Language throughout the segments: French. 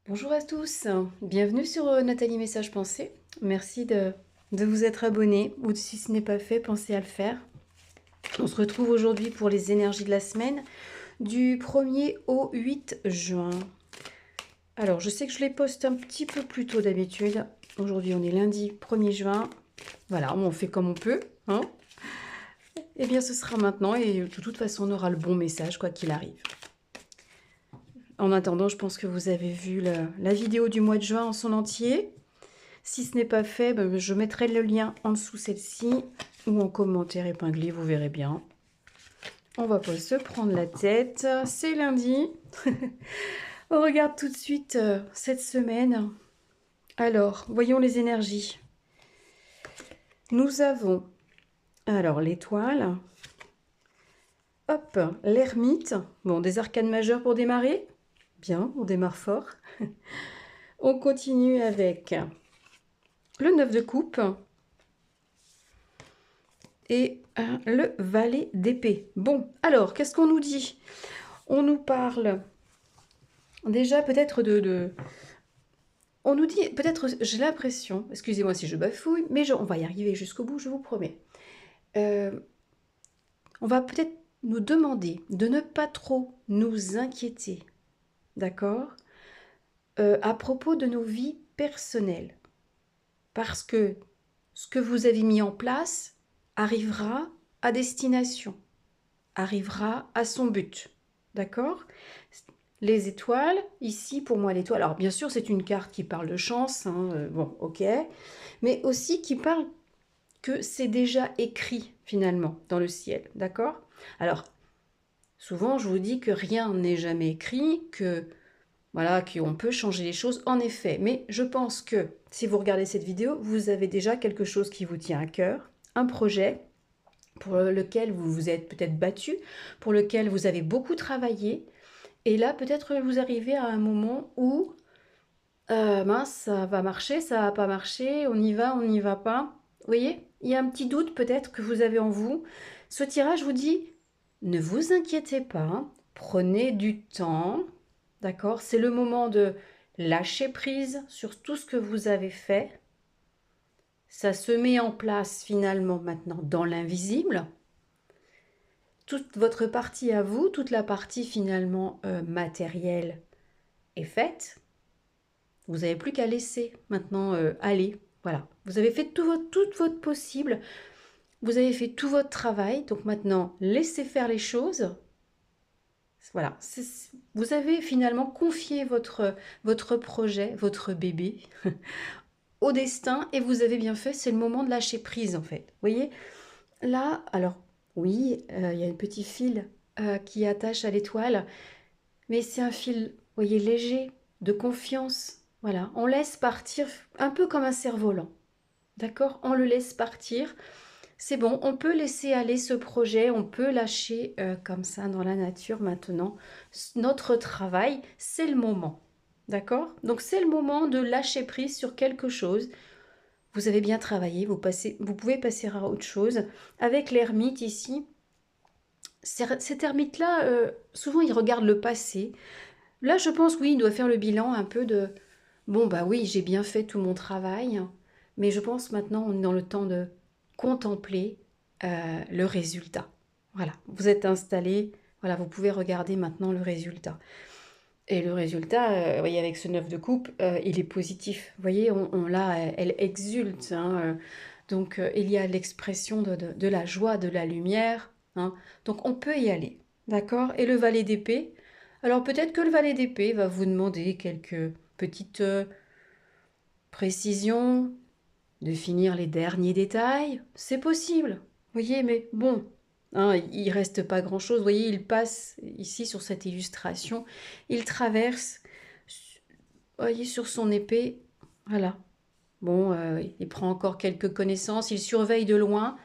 Bonjour à tous, bienvenue sur Nathalie Message Pensée. Merci de vous être abonné ou si ce n'est pas fait, pensez à le faire. On se retrouve aujourd'hui pour les énergies de la semaine du 1er au 8 juin. Alors, je sais que je les poste un petit peu plus tôt d'habitude. Aujourd'hui, on est lundi 1er juin. Voilà, on fait comme on peut, hein. Eh bien, ce sera maintenant et de toute façon, on aura le bon message quoi qu'il arrive. En attendant, je pense que vous avez vu la vidéo du mois de juin en son entier. Si ce n'est pas fait, ben, je mettrai le lien en dessous celle-ci ou en commentaire épinglé, vous verrez bien. On va pas se prendre la tête, c'est lundi. On regarde tout de suite cette semaine. Alors, voyons les énergies. Nous avons alors l'étoile, hop, l'ermite, bon, des arcanes majeures pour démarrer. Bien, on démarre fort. On continue avec le 9 de coupe et le valet d'épée. Bon, alors, qu'est-ce qu'on nous dit? On nous parle déjà peut-être On nous dit, peut-être, j'ai l'impression, excusez-moi si je bafouille, mais on va y arriver jusqu'au bout, je vous promets. On va peut-être nous demander de ne pas trop nous inquiéter, d'accord, à propos de nos vies personnelles. Parce que ce que vous avez mis en place arrivera à destination, arrivera à son but. D'accord? Les étoiles, ici pour moi l'étoile, alors bien sûr c'est une carte qui parle de chance, hein, bon ok, mais aussi qui parle que c'est déjà écrit finalement dans le ciel, d'accord? Alors souvent je vous dis que rien n'est jamais écrit, que voilà, qu'on peut changer les choses, en effet. Mais je pense que si vous regardez cette vidéo, vous avez déjà quelque chose qui vous tient à cœur, un projet pour lequel vous vous êtes peut-être battu, pour lequel vous avez beaucoup travaillé. Et là, peut-être vous arrivez à un moment où, mince, ça va marcher, ça va pas marcher, on n'y va pas. Vous voyez, il y a un petit doute peut-être que vous avez en vous. Ce tirage vous dit, ne vous inquiétez pas, prenez du temps. D'accord? C'est le moment de lâcher prise sur tout ce que vous avez fait. Ça se met en place finalement maintenant dans l'invisible. Toute votre partie à vous, toute la partie finalement matérielle est faite. Vous n'avez plus qu'à laisser maintenant aller. Voilà. Vous avez fait tout votre possible. Vous avez fait tout votre travail. Donc maintenant, laissez faire les choses. Voilà, vous avez finalement confié votre projet, votre bébé au destin et vous avez bien fait, c'est le moment de lâcher prise en fait. Vous voyez, là, alors oui, il y a un petit fil qui attache à l'étoile, mais c'est un fil, vous voyez, léger, de confiance. Voilà, on laisse partir un peu comme un cerf-volant. D'accord? On le laisse partir. C'est bon, on peut laisser aller ce projet, on peut lâcher comme ça dans la nature maintenant. Notre travail, c'est le moment. D'accord? Donc c'est le moment de lâcher prise sur quelque chose. Vous avez bien travaillé, vous pouvez passer à autre chose. Avec l'ermite ici, cet ermite-là, souvent il regarde le passé. Là, je pense, oui, il doit faire le bilan un peu de, bon, bah oui, j'ai bien fait tout mon travail, mais je pense maintenant, on est dans le temps de contempler le résultat. Voilà, vous êtes installé, voilà, vous pouvez regarder maintenant le résultat. Et le résultat, vous voyez, avec ce 9 de coupe, il est positif. Vous voyez, là, elle exulte, hein, donc, il y a l'expression de la joie, de la lumière, hein. Donc, on peut y aller, d'accord? Et le valet d'épée, alors peut-être que le valet d'épée va vous demander quelques petites précisions, de finir les derniers détails. C'est possible, vous voyez, mais bon, hein, il reste pas grand-chose. Vous voyez, il passe ici sur cette illustration, il traverse, vous voyez, sur son épée, voilà. Bon, il prend encore quelques connaissances, il surveille de loin,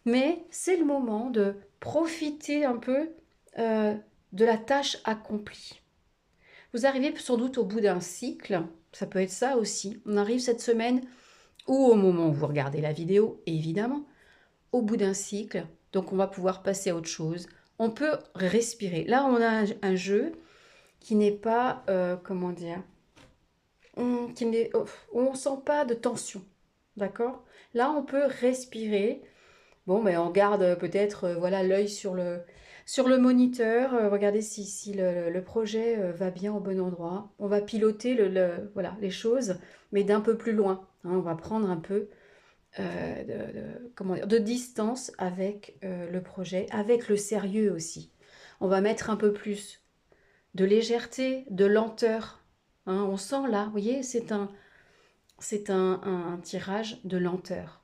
mais c'est le moment de profiter un peu euh, de la tâche accomplie. Vous arrivez sans doute au bout d'un cycle, ça peut être ça aussi. On arrive cette semaine, ou au moment où vous regardez la vidéo, évidemment, au bout d'un cycle, donc on va pouvoir passer à autre chose. On peut respirer. Là, on a un jeu qui n'est pas, comment dire, où on ne sent pas de tension. D'accord? Là, on peut respirer. Bon, mais on garde peut-être voilà, l'œil sur le moniteur, regarder si le projet va bien au bon endroit. On va piloter voilà, les choses, mais d'un peu plus loin, hein. On va prendre un peu comment dire, de distance avec le projet, avec le sérieux aussi. On va mettre un peu plus de légèreté, de lenteur, hein. On sent là, vous voyez, c'est un tirage de lenteur.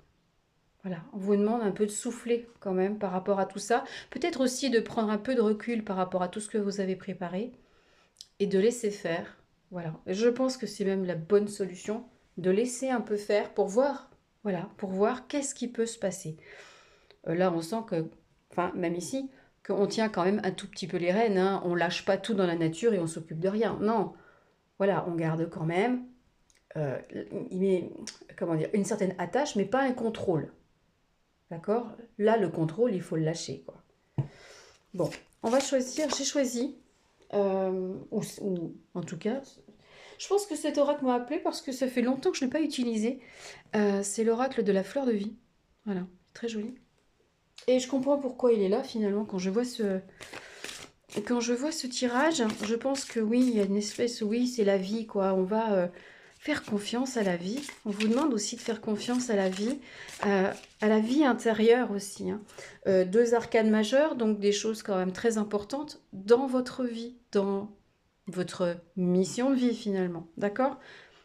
Voilà, on vous demande un peu de souffler quand même par rapport à tout ça. Peut-être aussi de prendre un peu de recul par rapport à tout ce que vous avez préparé et de laisser faire. Voilà, et je pense que c'est même la bonne solution de laisser un peu faire pour voir, voilà, pour voir qu'est-ce qui peut se passer. Là, on sent que, enfin, même ici, qu'on tient quand même un tout petit peu les rênes, hein. On lâche pas tout dans la nature et on s'occupe de rien. Non, voilà, on garde quand même, euh, met, comment dire, une certaine attache, mais pas un contrôle. D'accord? Là, le contrôle, il faut le lâcher, quoi. Bon, on va choisir. J'ai choisi, ou en tout cas, je pense que cet oracle m'a appelé parce que ça fait longtemps que je ne l'ai pas utilisé. C'est l'oracle de la fleur de vie. Voilà, très joli. Et je comprends pourquoi il est là finalement quand je vois ce tirage. Je pense que oui, il y a une espèce, oui, c'est la vie, quoi. On va faire confiance à la vie. On vous demande aussi de faire confiance à la vie intérieure aussi, hein. Deux arcanes majeures, donc des choses quand même très importantes dans votre vie, dans votre mission de vie finalement. D'accord?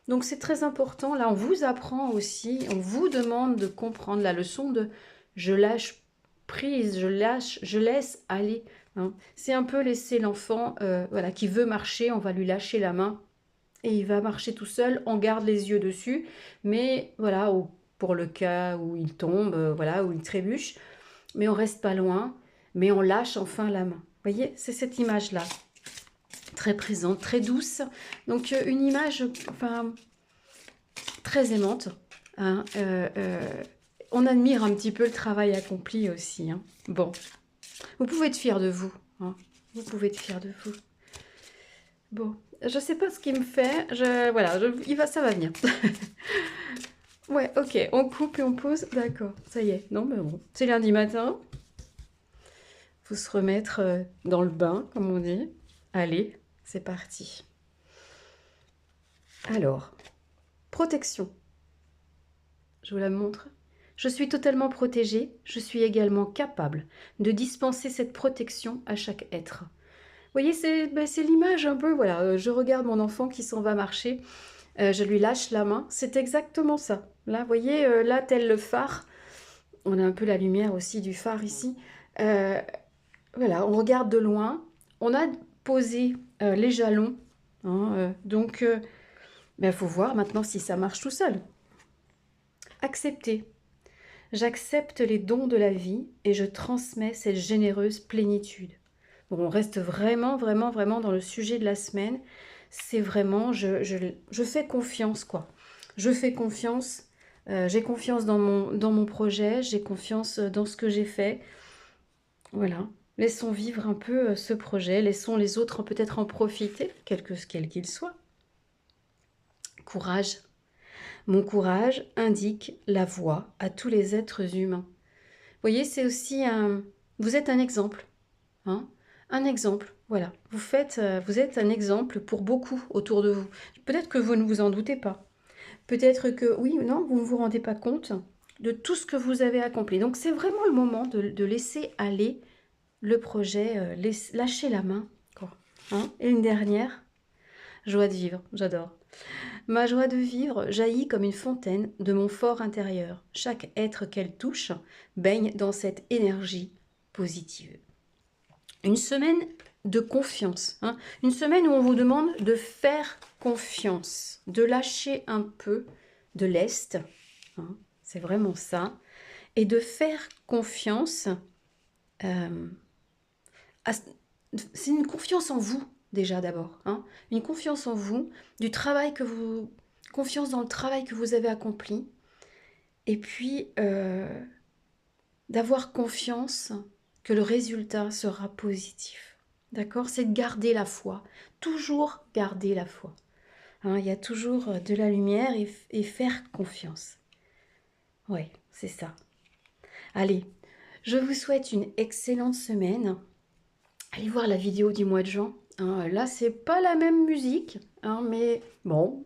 Donc c'est très important. Là, on vous apprend aussi, on vous demande de comprendre la leçon de je lâche prise, je laisse aller, hein. C'est un peu laisser l'enfant voilà, qui veut marcher, on va lui lâcher la main et il va marcher tout seul, on garde les yeux dessus, mais voilà, pour le cas où il tombe, voilà, où il trébuche, mais on reste pas loin, mais on lâche enfin la main. Vous voyez, c'est cette image-là, très présente, très douce. Donc une image, enfin, très aimante, hein. On admire un petit peu le travail accompli aussi, hein. Bon, vous pouvez être fier de vous, hein. Vous pouvez être fier de vous. Bon, je sais pas ce qu'il me fait. Voilà, ça va venir. Ouais, ok, on coupe et on pose. D'accord, ça y est. Non, mais bon, c'est lundi matin. Faut se remettre dans le bain, comme on dit. Allez, c'est parti. Alors, protection. Je vous la montre. Je suis totalement protégée. Je suis également capable de dispenser cette protection à chaque être. Vous voyez, c'est l'image un peu, voilà, je regarde mon enfant qui s'en va marcher, je lui lâche la main, c'est exactement ça. Là, vous voyez, là, tel le phare, on a un peu la lumière aussi du phare ici. Euh, voilà, on regarde de loin, on a posé les jalons, hein, donc il faut voir maintenant si ça marche tout seul. Accepter. J'accepte les dons de la vie et je transmets cette généreuse plénitude. Bon, on reste vraiment, vraiment, vraiment dans le sujet de la semaine. C'est vraiment, je fais confiance, quoi. Je fais confiance, j'ai confiance dans mon projet, j'ai confiance dans ce que j'ai fait. Voilà. Laissons vivre un peu ce projet, laissons les autres peut-être en profiter, quel qu'il soit. Courage. Mon courage indique la voie à tous les êtres humains. Vous voyez, c'est aussi un... Vous êtes un exemple, hein, un exemple, voilà. Vous êtes un exemple pour beaucoup autour de vous. Peut-être que vous ne vous en doutez pas. Peut-être que, oui ou non, vous ne vous rendez pas compte de tout ce que vous avez accompli. Donc, c'est vraiment le moment de laisser aller le projet, lâcher la main, quoi, hein. Et une dernière, joie de vivre, j'adore. Ma joie de vivre jaillit comme une fontaine de mon fort intérieur. Chaque être qu'elle touche baigne dans cette énergie positive. Une semaine de confiance, hein. Une semaine où on vous demande de faire confiance, de lâcher un peu de lest, hein. C'est vraiment ça, et de faire confiance. euh, c'est une confiance en vous déjà d'abord, hein. Une confiance en vous, confiance dans le travail que vous avez accompli, et puis d'avoir confiance que le résultat sera positif. D'accord? C'est de garder la foi. Toujours garder la foi. hein, il y a toujours de la lumière et faire confiance. Ouais, c'est ça. Allez, je vous souhaite une excellente semaine. Allez voir la vidéo du mois de juin. Hein, là, c'est pas la même musique, hein, mais bon,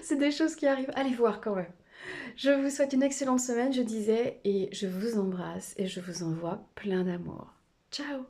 c'est des choses qui arrivent. Allez voir quand même. Je vous souhaite une excellente semaine, je disais, et je vous embrasse et je vous envoie plein d'amour. Ciao!